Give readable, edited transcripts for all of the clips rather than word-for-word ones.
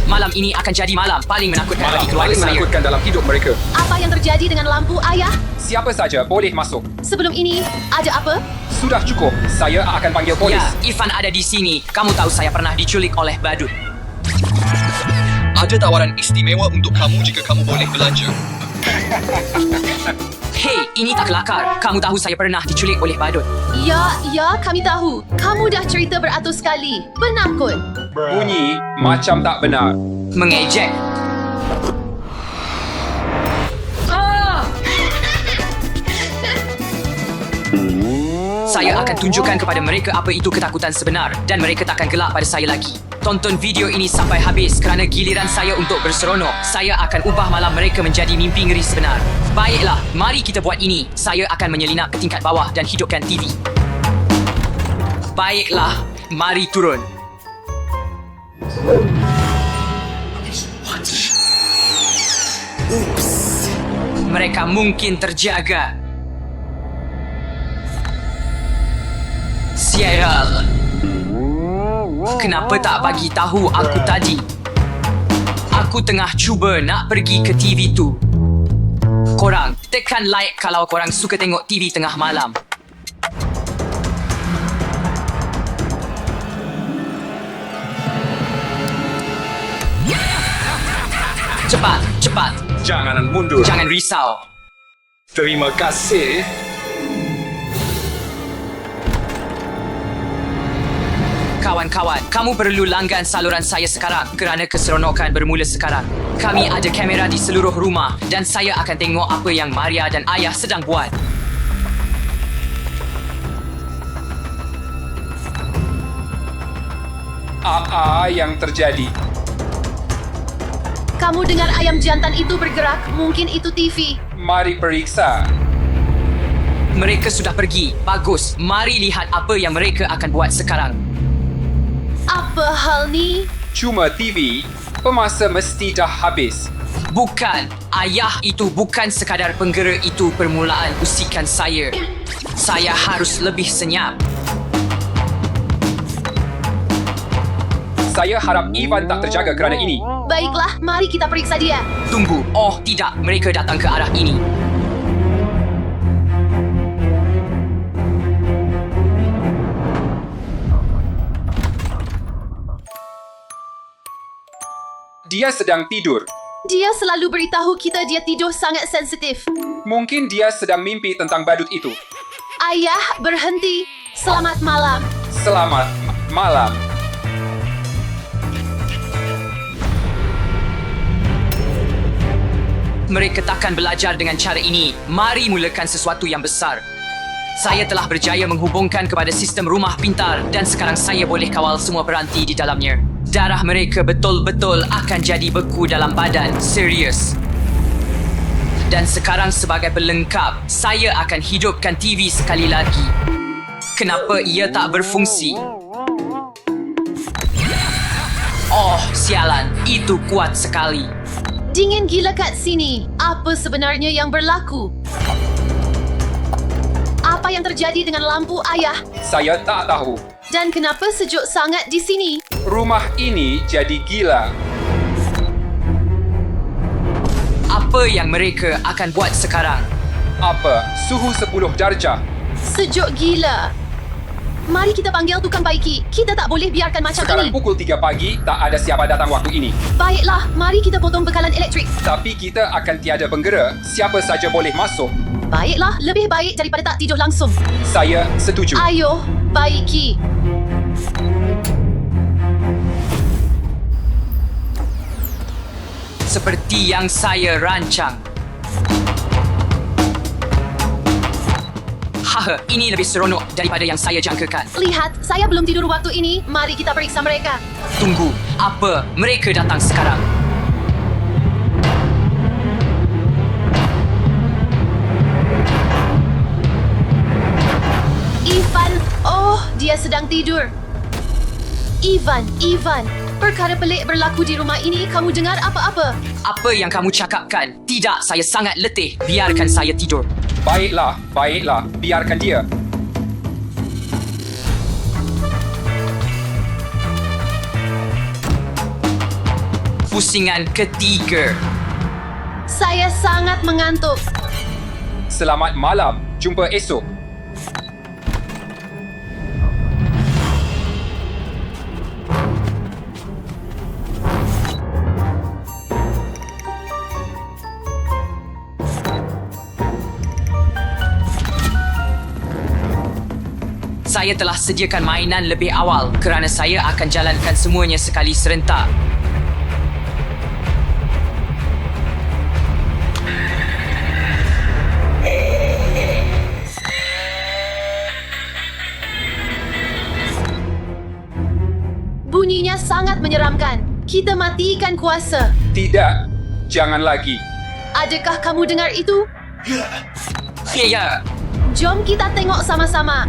Malam ini akan jadi malam paling menakutkan Malam bagi keluarga paling saya. menakutkan dalam hidup mereka. Apa yang terjadi dengan lampu, Ayah? Siapa saja boleh masuk. Sebelum ini, ada apa? Sudah cukup. Saya akan panggil polis. Ya, Ivan ada di sini. Kamu tahu saya pernah diculik oleh badut. Ada tawaran istimewa untuk kamu jika kamu boleh belanja. Hei, ini tak kelakar. Kamu tahu saya pernah diculik oleh badut. Ya, kami tahu. Kamu dah cerita beratus kali. Penakut. Bunyi macam tak benar. Mengejek. Saya akan tunjukkan kepada mereka apa itu ketakutan sebenar dan mereka takkan gelak pada saya lagi. Tonton video ini sampai habis kerana giliran saya untuk berseronok. Saya akan ubah malam mereka menjadi mimpi ngeri sebenar. Baiklah, mari kita buat ini. Saya akan menyelinap ke tingkat bawah dan hidupkan TV. Baiklah, mari turun. Mereka mungkin terjaga. Sial. Kenapa tak bagi tahu aku tadi? Aku tengah cuba nak pergi ke TV tu. Korang, tekan like kalau korang suka tengok TV tengah malam. Cepat, cepat. Jangan mundur. Jangan risau. Terima kasih. Kawan-kawan, kamu perlu langgan saluran saya sekarang kerana keseronokan bermula sekarang. Kami ada kamera di seluruh rumah dan saya akan tengok apa yang Maria dan Ayah sedang buat. Apa yang terjadi? Kamu dengar ayam jantan itu bergerak. Mungkin itu TV. Mari periksa. Mereka sudah pergi. Bagus. Mari lihat apa yang mereka akan buat sekarang. Apa hal ni? Cuma TV. Pemasa mesti dah habis. Bukan. Ayah itu bukan sekadar penggera, itu permulaan usikan saya. Saya harus lebih senyap. Saya harap Ivan tak terjaga kerana ini. Baiklah, mari kita periksa dia. Tunggu. Oh, tidak. Mereka datang ke arah ini. Dia sedang tidur. Dia selalu beritahu kita dia tidur sangat sensitif. Mungkin dia sedang mimpi tentang badut itu. Ayah, berhenti. Selamat malam. Selamat malam. Mereka takkan belajar dengan cara ini. Mari mulakan sesuatu yang besar. Saya telah berjaya menghubungkan kepada sistem rumah pintar dan sekarang saya boleh kawal semua peranti di dalamnya. Darah mereka betul-betul akan jadi beku dalam badan. Serius. Dan sekarang sebagai pelengkap, saya akan hidupkan TV sekali lagi. Kenapa ia tak berfungsi? Oh, sialan. Itu kuat sekali. Dingin gila kat sini. Apa sebenarnya yang berlaku? Apa yang terjadi dengan lampu, Ayah? Saya tak tahu. Dan kenapa sejuk sangat di sini? Rumah ini jadi gila. Apa yang mereka akan buat sekarang? Apa? Suhu 10 darjah. Sejuk gila. Mari kita panggil tukang baiki. Kita tak boleh biarkan macam Sekarang ini. pukul 3 pagi, tak ada siapa datang waktu ini. Baiklah, mari kita potong bekalan elektrik. Tapi kita akan tiada penggera. Siapa saja boleh masuk. Baiklah, lebih baik daripada tak tidur langsung. Saya setuju. Ayo, baiki. Seperti yang saya rancang. Haha, ini lebih seronok daripada yang saya jangkakan. Lihat, saya belum tidur waktu ini. Mari kita periksa mereka. Tunggu, apa? Mereka datang sekarang. Ivan, oh, dia sedang tidur. Ivan, perkara pelik berlaku di rumah ini. Kamu dengar apa-apa? Apa yang kamu cakapkan? Tidak, saya sangat letih. Biarkan saya tidur. Baiklah. Biarkan dia. pusingan ketiga. Saya sangat mengantuk. Selamat malam. Jumpa esok. Saya telah sediakan mainan lebih awal kerana saya akan jalankan semuanya sekali serentak. Bunyinya sangat menyeramkan. Kita matikan kuasa. Tidak. Jangan lagi. Adakah kamu dengar itu? Ya, Jom kita tengok sama-sama.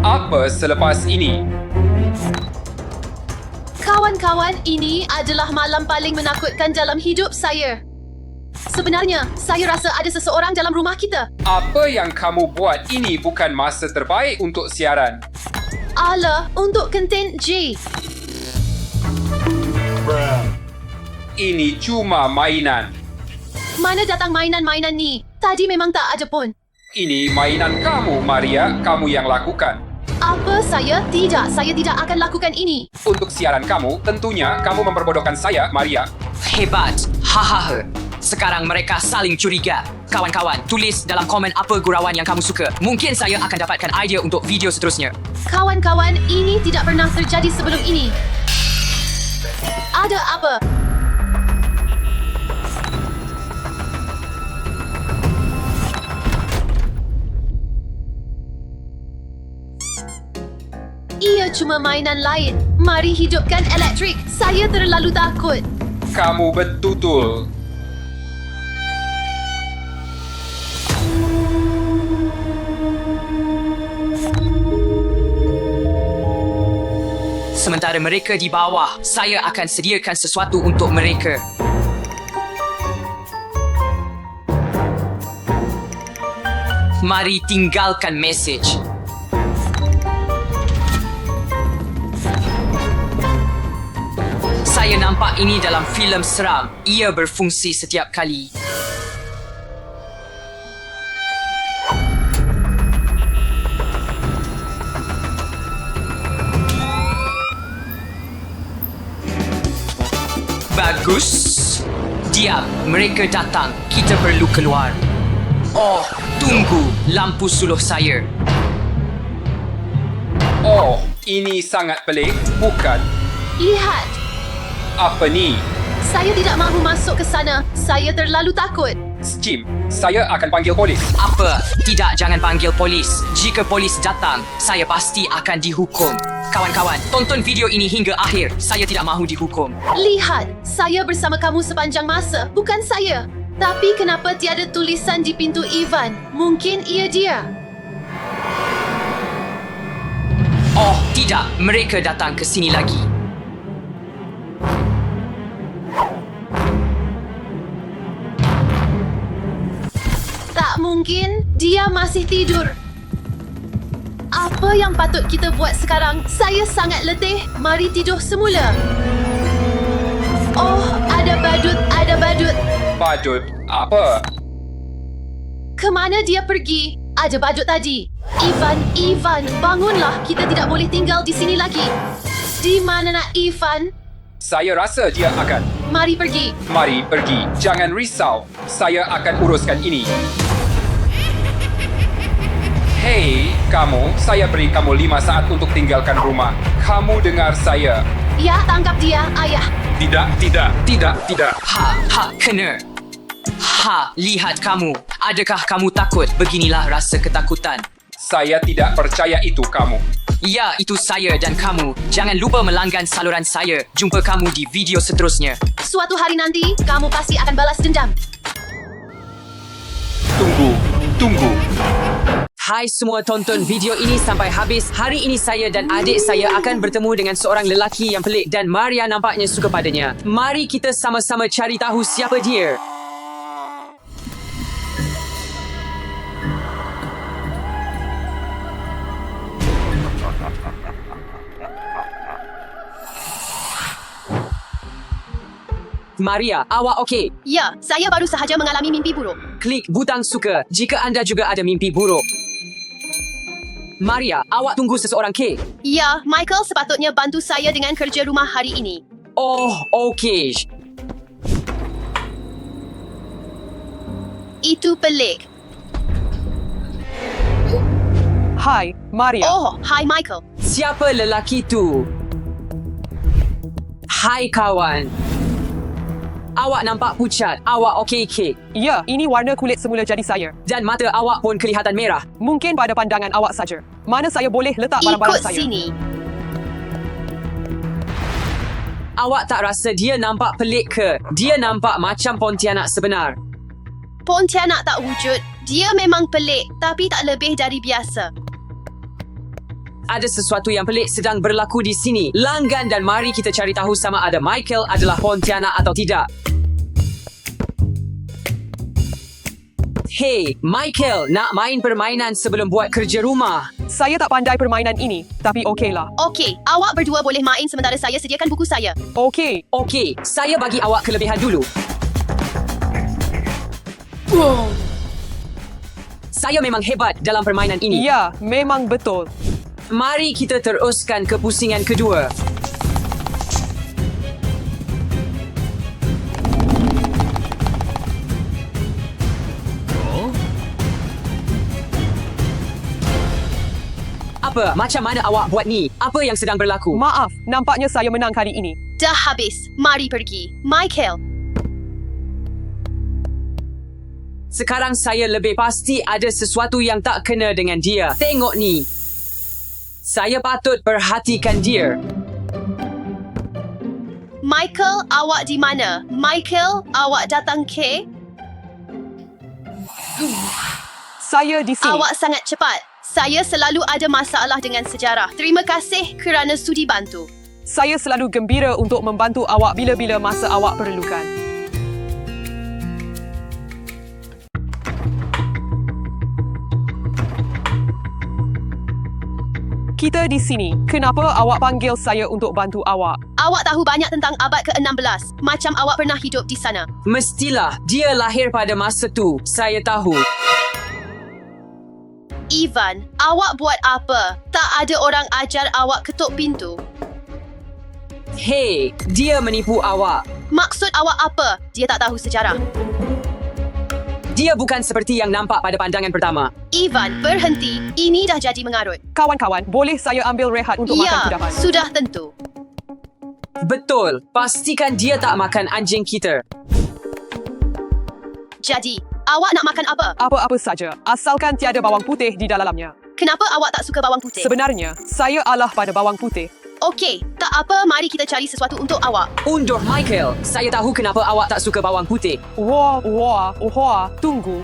Apa selepas ini? Kawan-kawan, ini adalah malam paling menakutkan dalam hidup saya. Sebenarnya, saya rasa ada seseorang dalam rumah kita. Apa yang kamu buat ini bukan masa terbaik untuk siaran. Ala, untuk konten J. Ini cuma mainan. Mana datang mainan-mainan ni? Tadi memang tak ada pun. Ini mainan kamu, Maria. Kamu yang lakukan. Apa saya? Tidak, saya tidak akan lakukan ini. Untuk siaran kamu, tentunya kamu memperbodohkan saya, Maria. hebat. Hahaha. Sekarang mereka saling curiga. Kawan-kawan, tulis dalam komen apa gurauan yang kamu suka. Mungkin saya akan dapatkan idea untuk video seterusnya. Kawan-kawan, ini tidak pernah terjadi sebelum ini. Ada apa? Ia cuma mainan lain. Mari hidupkan elektrik. Saya terlalu takut. Kamu betul. Sementara mereka di bawah, saya akan sediakan sesuatu untuk mereka. Mari tinggalkan mesej. Saya nampak ini dalam filem seram. Ia berfungsi setiap kali. Bagus. Diam, mereka datang. Kita perlu keluar. Oh, tunggu. Lampu suluh saya. Oh, ini sangat pelik, bukan? Lihat, Apa ni? saya tidak mahu masuk ke sana. Saya terlalu takut. Jim, saya akan panggil polis. Apa? Tidak, jangan panggil polis. Jika polis datang, saya pasti akan dihukum. Kawan-kawan, tonton video ini hingga akhir. Saya tidak mahu dihukum. Lihat, saya bersama kamu sepanjang masa, bukan saya. Tapi kenapa tiada tulisan di pintu Ivan? Mungkin ia dia. Oh, tidak. Mereka datang ke sini lagi. Tak mungkin, dia masih tidur. Apa yang patut kita buat sekarang? Saya sangat letih. Mari tidur semula. Oh, ada badut, ada badut. Badut, apa? Kemana dia pergi? Ada badut tadi. Ivan, bangunlah. Kita tidak boleh tinggal di sini lagi. Di mana nak Ivan? Saya rasa dia akan. Mari pergi. Mari pergi. Jangan risau. Saya akan uruskan ini. Hei, kamu. Saya beri kamu 5 saat untuk tinggalkan rumah. Kamu dengar saya. Ya, tangkap dia, ayah. Tidak. Ha, kena. Ha, lihat kamu. Adakah kamu takut? Beginilah rasa ketakutan. Saya tidak percaya itu kamu. Ya, itu saya dan kamu. Jangan lupa melanggan saluran saya. Jumpa kamu di video seterusnya. Suatu hari nanti, kamu pasti akan balas dendam. Tunggu. Hai semua, tonton video ini sampai habis. Hari ini saya dan adik saya akan bertemu dengan seorang lelaki yang pelik dan Maria nampaknya suka padanya. Mari kita sama-sama cari tahu siapa dia. Maria, awak okey? Ya, saya baru sahaja mengalami mimpi buruk. Klik butang suka jika anda juga ada mimpi buruk. Maria, awak tunggu seseorang ke? Ya, Michael sepatutnya bantu saya dengan kerja rumah hari ini. Oh, okey. Itu pelik. Hai, Maria. Oh, hai Michael. Siapa lelaki tu? Hai kawan. Awak nampak pucat. Awak okey ke? Ya, ini warna kulit semula jadi saya. Dan mata awak pun kelihatan merah. Mungkin pada pandangan awak saja. Mana saya boleh letak barang-barang Ikut saya? sini. Awak tak rasa dia nampak pelik ke? Dia nampak macam Pontianak sebenar. Pontianak tak wujud. Dia memang pelik, tapi tak lebih dari biasa. Ada sesuatu yang pelik sedang berlaku di sini. Langgan dan mari kita cari tahu sama ada Michael adalah Pontianak atau tidak. Hey, Michael, nak main permainan sebelum buat kerja rumah? Saya tak pandai permainan ini, tapi okeylah. Okey, awak berdua boleh main sementara saya sediakan buku saya. Okey. Okey, saya bagi awak kelebihan dulu. Saya memang hebat dalam permainan ini. Ya, memang betul. Mari kita teruskan ke pusingan kedua. Apa? Macam mana awak buat ni? Apa yang sedang berlaku? Maaf, nampaknya saya menang kali ini. Dah habis. Mari pergi. Michael. Sekarang saya lebih pasti ada sesuatu yang tak kena dengan dia. Tengok ni. Saya patut perhatikan dia. Michael, awak di mana? Michael, awak datang ke? Saya di sini. Awak sangat cepat. Saya selalu ada masalah dengan sejarah. Terima kasih kerana sudi bantu. Saya selalu gembira untuk membantu awak bila-bila masa awak perlukan. Kita di sini. Kenapa awak panggil saya untuk bantu awak? Awak tahu banyak tentang abad ke-16. Macam awak pernah hidup di sana. Mestilah dia lahir pada masa tu. Saya tahu. Ivan, awak buat apa? Tak ada orang ajar awak ketuk pintu. Hey, dia menipu awak. Maksud awak apa? Dia tak tahu sejarah. Dia bukan seperti yang nampak pada pandangan pertama. Ivan, berhenti. Ini dah jadi mengarut. Kawan-kawan, boleh saya ambil rehat untuk makan Ya, kudapan? sudah tentu. Betul. Pastikan dia tak makan anjing kita. Jadi, awak nak makan apa? Apa-apa saja, asalkan tiada bawang putih di dalamnya. Kenapa awak tak suka bawang putih? Sebenarnya, saya alah pada bawang putih. Okey, tak apa, mari kita cari sesuatu untuk awak. Undur Michael. Saya tahu kenapa awak tak suka bawang putih. Wah, tunggu.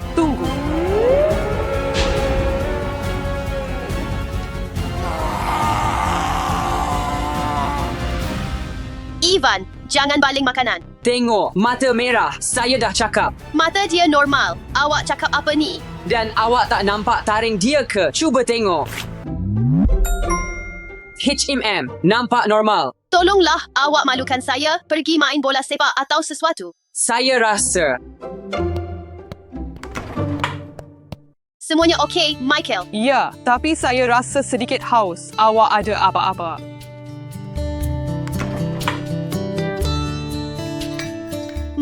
Ivan, jangan baling makanan. Tengok, mata merah. Saya dah cakap. Mata dia normal. Awak cakap apa ni? Dan awak tak nampak taring dia ke? Cuba tengok. nampak normal. Tolonglah, awak malukan saya. Pergi main bola sepak atau sesuatu. Saya rasa. Semuanya okey, Michael. Ya, tapi saya rasa sedikit haus. Awak ada apa-apa?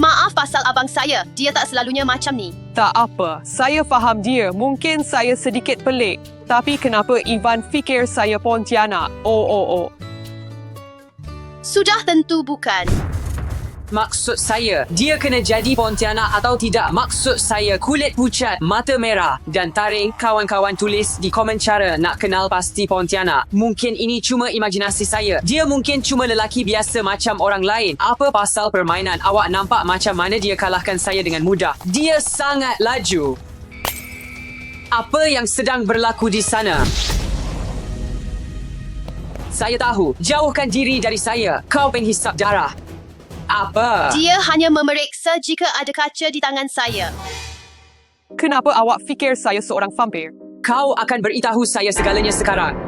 Maaf pasal abang saya. Dia tak selalunya macam ni. Tak apa, saya faham dia. Mungkin saya sedikit pelik. Tapi kenapa Ivan fikir saya Pontianak? Oh. Sudah tentu bukan. Maksud saya, dia kena jadi Pontianak atau tidak. Maksud saya, kulit pucat, mata merah dan taring. Kawan-kawan tulis di komen cara nak kenal pasti Pontianak. Mungkin ini cuma imajinasi saya. Dia mungkin cuma lelaki biasa macam orang lain. Apa pasal permainan? Awak nampak macam mana dia kalahkan saya dengan mudah. Dia sangat laju. Apa yang sedang berlaku di sana? Saya tahu. Jauhkan diri dari saya. Kau penghisap darah. Apa? Dia hanya memeriksa jika ada kaca di tangan saya. Kenapa awak fikir saya seorang vampir? Kau akan beritahu saya segalanya sekarang.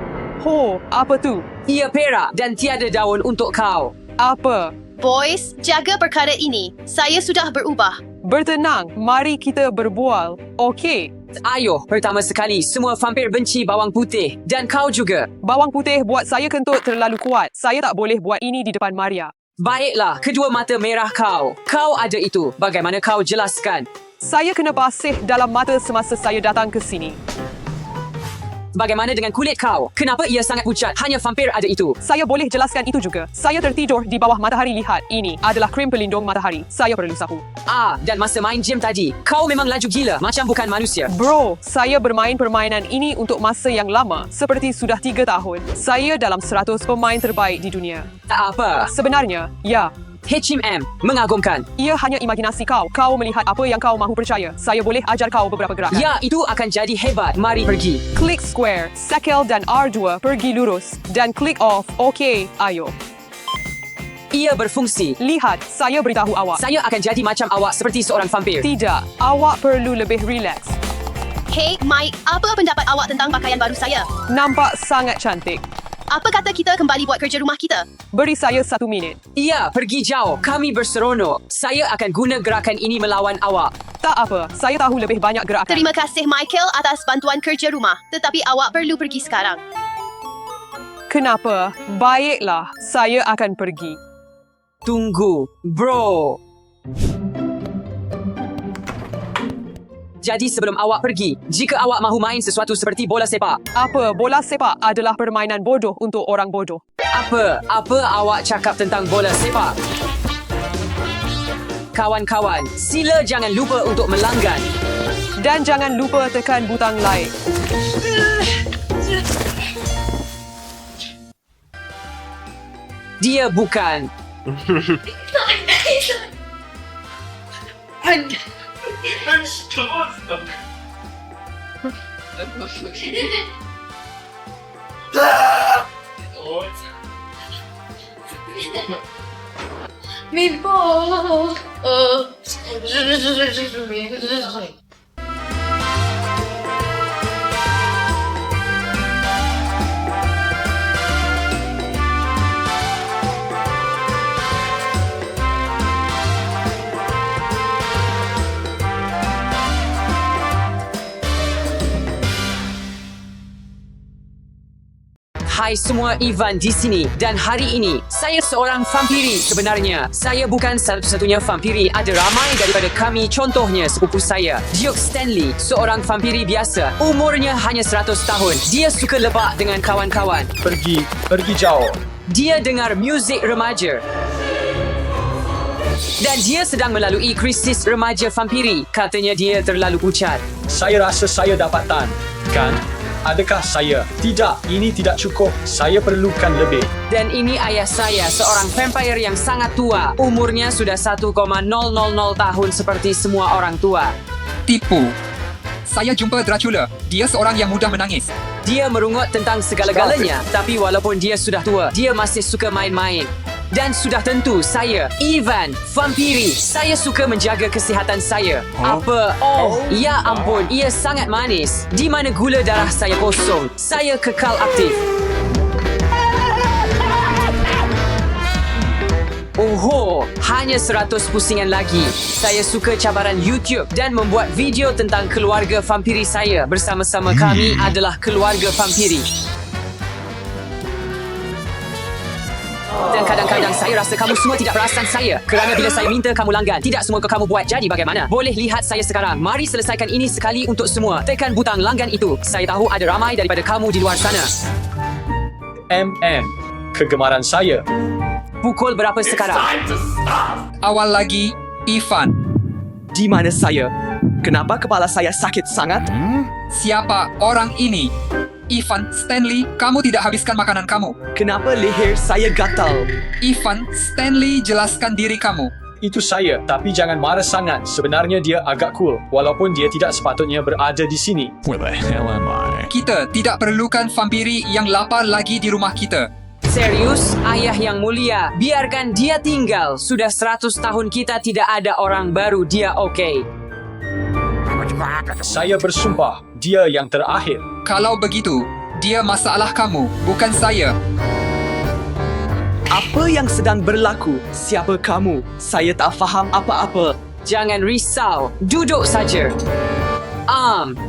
Apa tu? Ia perak dan tiada daun untuk kau. Apa? Boys, jaga perkara ini. Saya sudah berubah. Bertenang, mari kita berbual. Okey, Ayo, pertama sekali, semua vampir benci bawang putih. Dan kau juga. bawang putih buat saya kentut terlalu kuat. Saya tak boleh buat ini di depan Maria. Baiklah, kedua mata merah kau. Kau ada itu. Bagaimana kau jelaskan? Saya kena basih dalam mata semasa saya datang ke sini. Bagaimana dengan kulit kau? Kenapa ia sangat pucat? Hanya vampir ada itu. Saya boleh jelaskan itu juga. Saya tertidur di bawah matahari. Lihat, ini adalah krim pelindung matahari. Saya perlu sapu. Dan masa main gym tadi, kau memang laju gila. Macam bukan manusia. Bro, saya bermain permainan ini untuk masa yang lama. Seperti sudah 3 tahun. Saya dalam 100 pemain terbaik di dunia. Tak apa. Sebenarnya, ya. HMM, mengagumkan. Ia hanya imajinasi kau. Kau melihat apa yang kau mahu percaya. Saya boleh ajar kau beberapa gerakan. Ya, itu akan jadi hebat. Mari pergi. Klik square, sekel dan R2 pergi lurus. Dan klik off. Okey, ayo. Ia berfungsi. Lihat, saya beritahu awak. Saya akan jadi macam awak seperti seorang vampir. Tidak, awak perlu lebih rileks. Hey, Mike, apa pendapat awak tentang pakaian baru saya? Nampak sangat cantik. Apa kata kita kembali buat kerja rumah kita? Beri saya 1 minit. Ia, pergi jauh. Kami berseronok. Saya akan guna gerakan ini melawan awak. Tak apa, saya tahu lebih banyak gerakan. Terima kasih Michael atas bantuan kerja rumah. Tetapi awak perlu pergi sekarang. Kenapa? Baiklah, saya akan pergi. Tunggu, bro. Jadi sebelum awak pergi, jika awak mahu main sesuatu seperti bola sepak. Apa, bola sepak adalah permainan bodoh untuk orang bodoh. Apa awak cakap tentang bola sepak? Kawan-kawan, sila jangan lupa untuk melanggan. Dan jangan lupa tekan butang like. Dia bukan. Hai semua, Ivan di sini. Dan hari ini, saya seorang vampiri. Sebenarnya, saya bukan satu-satunya vampiri. Ada ramai daripada kami, contohnya sepupu saya, Duke Stanley, seorang vampiri biasa. Umurnya hanya 100 tahun. Dia suka lebak dengan kawan-kawan. Pergi jauh. Dia dengar muzik remaja. Dan dia sedang melalui krisis remaja vampiri. Katanya dia terlalu pucat. Saya rasa saya dapat tahan. Kan? Adakah saya? Tidak, ini tidak cukup. Saya perlukan lebih. Dan ini ayah saya, seorang vampire yang sangat tua. Umurnya sudah 1,000 tahun seperti semua orang tua. Tipu. Saya jumpa Dracula. Dia seorang yang mudah menangis. Dia merungut tentang segala-galanya. Tapi walaupun dia sudah tua, dia masih suka main-main. Dan sudah tentu saya, Ivan, vampiri. Saya suka menjaga kesihatan saya. Apa? Ya ampun, ia sangat manis. Di mana gula darah saya kosong, saya kekal aktif. Oho, hanya 100 pusingan lagi. Saya suka cabaran YouTube dan membuat video tentang keluarga vampiri saya. Bersama-sama kami adalah keluarga vampiri. Dan kadang-kadang saya rasa kamu semua tidak perasan saya. Kerana bila saya minta kamu langgan, tidak semua kamu buat. Jadi bagaimana? Boleh lihat saya sekarang. Mari selesaikan ini sekali untuk semua. Tekan butang langgan itu. Saya tahu ada ramai daripada kamu di luar sana. Kegemaran saya. Pukul berapa sekarang? Awal lagi, Ivan. Di mana saya? Kenapa kepala saya sakit sangat? Siapa orang ini? Ivan Stanley, kamu tidak habiskan makanan kamu. Kenapa leher saya gatal? Ivan Stanley, jelaskan diri kamu. Itu saya, tapi jangan marah sangat. Sebenarnya dia agak cool, walaupun dia tidak sepatutnya berada di sini. Kita tidak perlukan vampiri yang lapar lagi di rumah kita. Serius, ayah yang mulia, biarkan dia tinggal. Sudah 100 tahun kita tidak ada orang baru. Dia okey. Saya bersumpah, dia yang terakhir. Kalau begitu, dia masalah kamu, bukan saya. Apa yang sedang berlaku? Siapa kamu? Saya tak faham apa-apa. Jangan risau, duduk saja.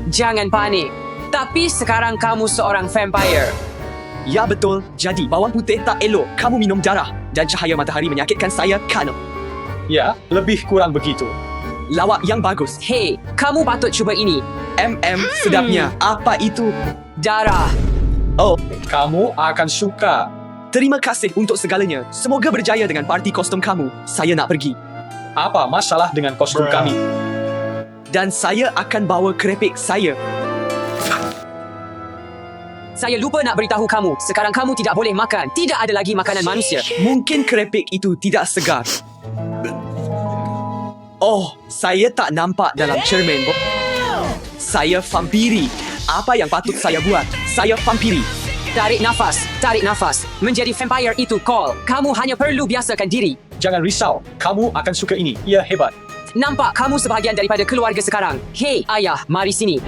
Jangan panik. Tapi sekarang kamu seorang vampire. Ya betul, jadi bawang putih tak elok. Kamu minum darah dan cahaya matahari menyakitkan saya kan? Ya, lebih kurang begitu. Lawak yang bagus. Hei, kamu patut cuba ini. Sedapnya. Apa itu? Darah. Oh, Kamu akan suka. terima kasih untuk segalanya. Semoga berjaya dengan parti kostum kamu. Saya nak pergi. Apa masalah dengan kostum kami? Dan saya akan bawa kerepek saya. Saya lupa nak beritahu kamu. Sekarang kamu tidak boleh makan. Tidak ada lagi makanan manusia. Mungkin kerepek itu tidak segar. Oh, saya tak nampak dalam cermin. Saya vampiri. Apa yang patut saya buat? Saya vampiri. Tarik nafas. Tarik nafas. Menjadi vampire itu call. Kamu hanya perlu biasakan diri. Jangan risau, kamu akan suka ini. Ia hebat. Nampak kamu sebahagian daripada keluarga sekarang. Hei, ayah, mari sini.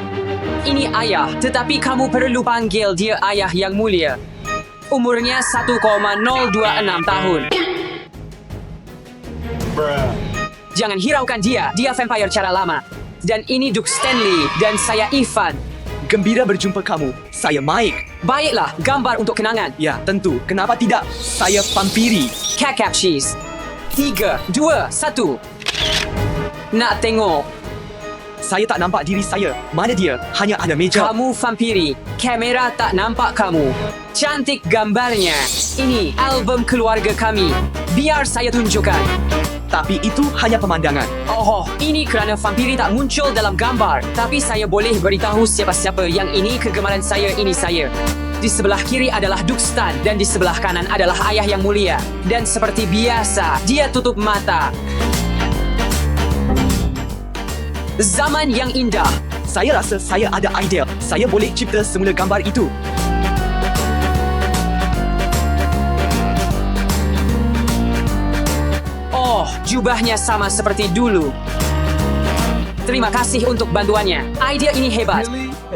Ini ayah, tetapi kamu perlu panggil dia ayah yang mulia. Umurnya 1,026 tahun. Jangan hiraukan dia vampire cara lama. Dan ini Duke Stanley dan saya Ivan. Gembira berjumpa kamu. Saya Mike. Baiklah, gambar untuk kenangan. Ya, tentu. Kenapa tidak? Saya vampiri. Ketchup cheese. 3, 2, 1. Nak tengok. Saya tak nampak diri saya. Mana dia? Hanya ada meja. Kamu vampiri. Kamera tak nampak kamu. Cantik gambarnya. Ini album keluarga kami. Biar saya tunjukkan. Tapi itu hanya pemandangan. Oh, ini kerana vampiri tak muncul dalam gambar. Tapi saya boleh beritahu siapa-siapa yang ini kegemaran saya, ini saya. Di sebelah kiri adalah Duke Stan dan di sebelah kanan adalah ayah yang mulia. Dan seperti biasa, dia tutup mata. Zaman yang indah. Saya rasa saya ada idea. Saya boleh cipta semula gambar itu. Oh, jubahnya sama seperti dulu. Terima kasih untuk bantuannya. Idea ini hebat.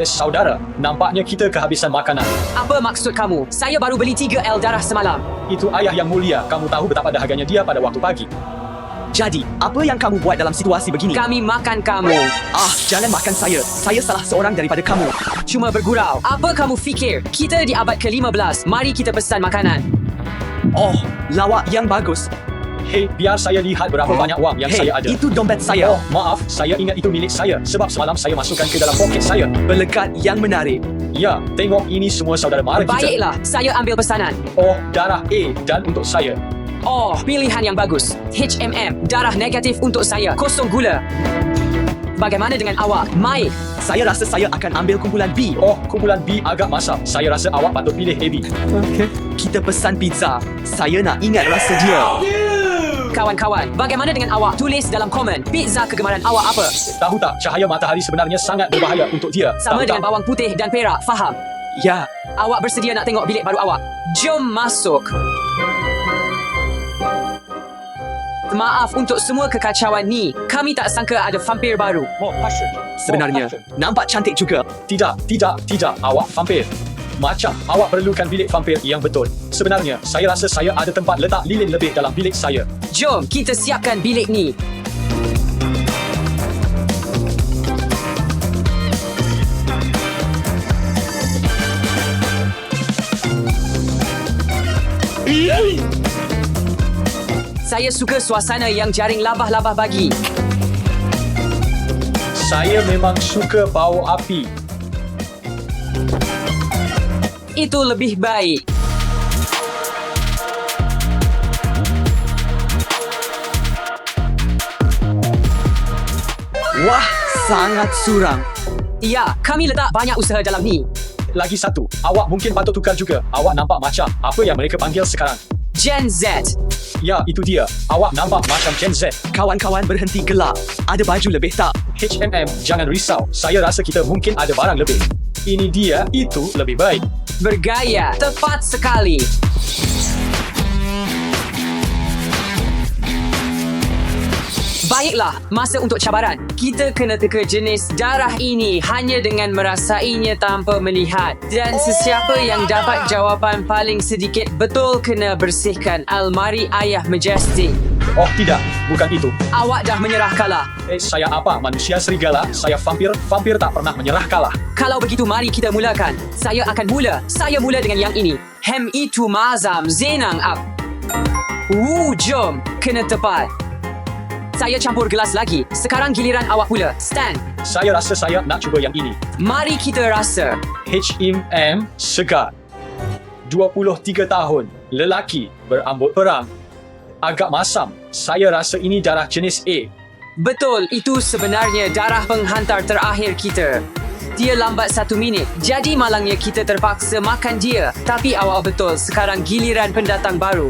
Saudara, nampaknya kita kehabisan makanan. Apa maksud kamu? Saya baru beli 3 L darah semalam. Itu ayah yang mulia. Kamu tahu betapa dahaganya dia pada waktu pagi. Jadi, apa yang kamu buat dalam situasi begini? Kami makan kamu. Jangan makan saya. Saya salah seorang daripada kamu. Cuma bergurau. Apa kamu fikir? Kita di abad ke-15. Mari kita pesan makanan. Oh, lawak yang bagus. Hei, biar saya lihat berapa banyak wang yang Hey, saya ada. itu dompet saya. Oh, maaf. Saya ingat itu milik saya. Sebab semalam saya masukkan ke dalam poket saya. Pelekat yang menarik. Ya, tengok ini semua saudara mara kita. Baiklah, saya ambil pesanan. Oh, darah A dan untuk saya. Oh, pilihan yang bagus. darah negatif untuk saya. Kosong gula. Bagaimana dengan awak, Mike? Saya rasa saya akan ambil kumpulan B. Oh, kumpulan B agak masam. Saya rasa awak patut pilih AB. Kita pesan pizza. Saya nak ingat rasa dia. Kawan-kawan, bagaimana dengan awak? Tulis dalam komen, pizza kegemaran awak apa? Tahu tak, cahaya matahari sebenarnya sangat berbahaya untuk dia. Sama Tahu dengan tak? bawang putih dan perak, faham? Ya, Awak bersedia nak tengok bilik baru awak? Jom masuk. Maaf untuk semua kekacauan ni. Kami tak sangka ada vampir baru. sebenarnya nampak cantik juga. Tidak. Awak vampir. Macam awak perlukan bilik vampir yang betul. Sebenarnya, saya rasa saya ada tempat letak lilin lebih dalam bilik saya. Jom kita siapkan bilik ni. Saya suka suasana yang jaring labah-labah bagi. Saya memang suka bau api. Itu lebih baik. Wah, sangat suram. Ya, kami letak banyak usaha dalam ni. Lagi satu, awak mungkin patut tukar juga. Awak nampak macam apa yang mereka panggil sekarang. Gen Z. Ya, itu dia. Awak nampak macam Gen Z. Kawan-kawan berhenti gelap. Ada baju lebih tak? Jangan risau. Saya rasa kita mungkin ada barang lebih. Ini dia, itu lebih baik. Bergaya. Tepat sekali. Baiklah, masa untuk cabaran. Kita kena teka jenis darah ini hanya dengan merasainya tanpa melihat. Dan sesiapa yang dapat jawapan paling sedikit betul kena bersihkan almari ayah Majestic. Oh tidak, bukan itu. Awak dah menyerah kalah. Saya apa? Manusia serigala? Saya vampir? Vampir tak pernah menyerah kalah. Kalau begitu, mari kita mulakan. Saya akan mula. Saya mula dengan yang ini. Hem itu mazam zenang up. Jom. Kena tepat. Saya campur gelas lagi. Sekarang giliran awak pula. Stan. Saya rasa saya nak cuba yang ini. Mari kita rasa. HMM segar. 23 tahun. Lelaki. Berambut perang. Agak masam. Saya rasa ini darah jenis A. Betul, itu sebenarnya darah penghantar terakhir kita. Dia lambat 1 minit. Jadi malangnya kita terpaksa makan dia. Tapi awak betul, sekarang giliran pendatang baru.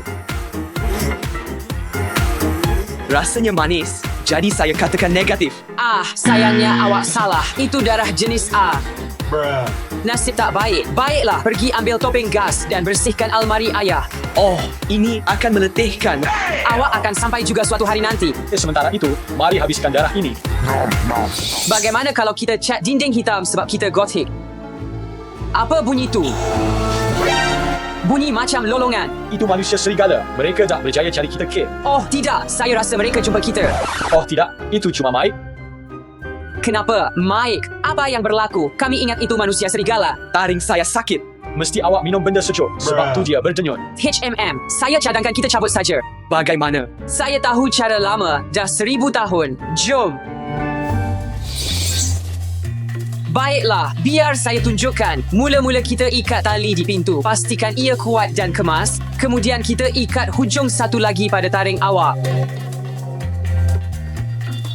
Rasanya manis. Jadi saya katakan negatif. Sayangnya awak salah. Itu darah jenis A. Nasib tak baik. Baiklah, pergi ambil topeng gas dan bersihkan almari ayah. Oh, ini akan meletihkan. Awak akan sampai juga suatu hari nanti. Sementara itu, mari habiskan darah ini. Bagaimana kalau kita cat dinding hitam sebab kita gothic? Apa bunyi tu? Bunyi macam lolongan. Itu manusia serigala. Mereka dah berjaya cari kita ke. Oh tidak, saya rasa mereka jumpa kita. Oh tidak, itu cuma Mike. Kenapa? Mike, apa yang berlaku? Kami ingat itu manusia serigala. Taring saya sakit. Mesti awak minum benda sejuk. Sebab tu dia berdenyut. HMM, saya cadangkan kita cabut saja. Bagaimana? Saya tahu cara lama. Dah 1000 tahun. Jom. Baiklah, biar saya tunjukkan. Mula-mula kita ikat tali di pintu. Pastikan ia kuat dan kemas. Kemudian kita ikat hujung satu lagi pada taring awak.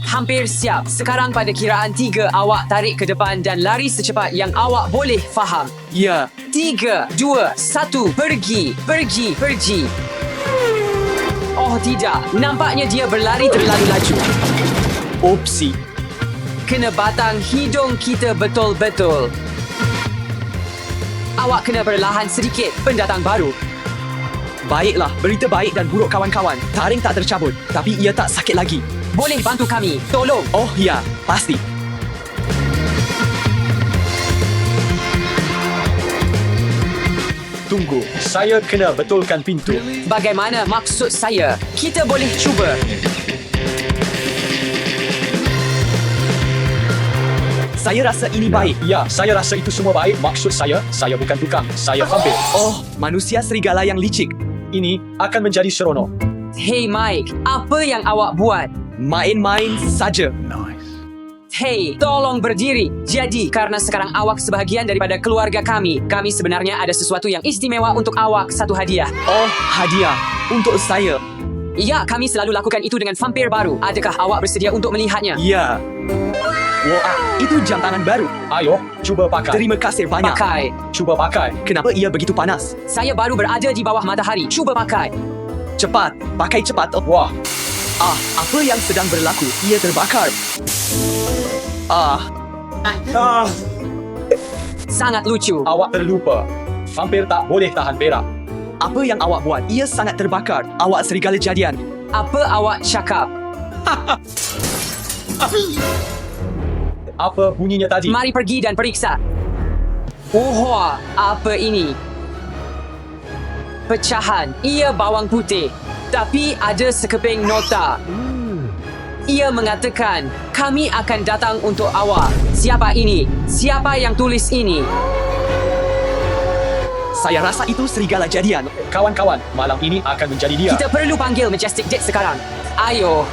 Hampir siap. Sekarang pada kiraan 3, awak tarik ke depan dan lari secepat yang awak boleh faham. Ya. 3, 2, 1, pergi. Pergi, pergi. Oh tidak, nampaknya dia berlari terlalu laju. Opsi. Kena batang hidung kita betul-betul. Awak kena perlahan sedikit, pendatang baru. Baiklah, berita baik dan buruk kawan-kawan. Taring tak tercabut, tapi ia tak sakit lagi. Boleh bantu kami, tolong. Oh ya, pasti. Tunggu, saya kena betulkan pintu. Bagaimana maksud saya? Kita boleh cuba. Saya rasa ini baik. Ya, saya rasa itu semua baik. Maksud saya bukan tukang. Saya vampir. Oh, manusia serigala yang licik. Ini akan menjadi seronok. Hey Mike, apa yang awak buat? Main-main saja. Hey, tolong berdiri. Jadi, karena sekarang awak sebahagian daripada keluarga kami, kami sebenarnya ada sesuatu yang istimewa untuk awak, satu hadiah. Oh, hadiah. Untuk saya. Ya, kami selalu lakukan itu dengan vampir baru. Adakah awak bersedia untuk melihatnya? Ya. Wah, itu jam tangan baru. Ayo, cuba pakai. Terima kasih banyak. Pakai. Cuba pakai. Kenapa ia begitu panas? Saya baru berada di bawah matahari. Cuba pakai. Cepat. Pakai cepat. Wah, Apa yang sedang berlaku? Ia terbakar. Sangat lucu. awak terlupa. Vampir tak boleh tahan berak. Apa yang awak buat? Ia sangat terbakar. Awak serigala jadian. Apa awak cakap? Apa bunyinya tadi? Mari pergi dan periksa. Oh, apa ini? Pecahan. Ia bawang putih. Tapi ada sekeping nota. Ia mengatakan, kami akan datang untuk awak. Siapa ini? Siapa yang tulis ini? Saya rasa itu serigala jadian. Kawan-kawan, malam ini akan menjadi dia. Kita perlu panggil Majestic Jet sekarang. Ayo,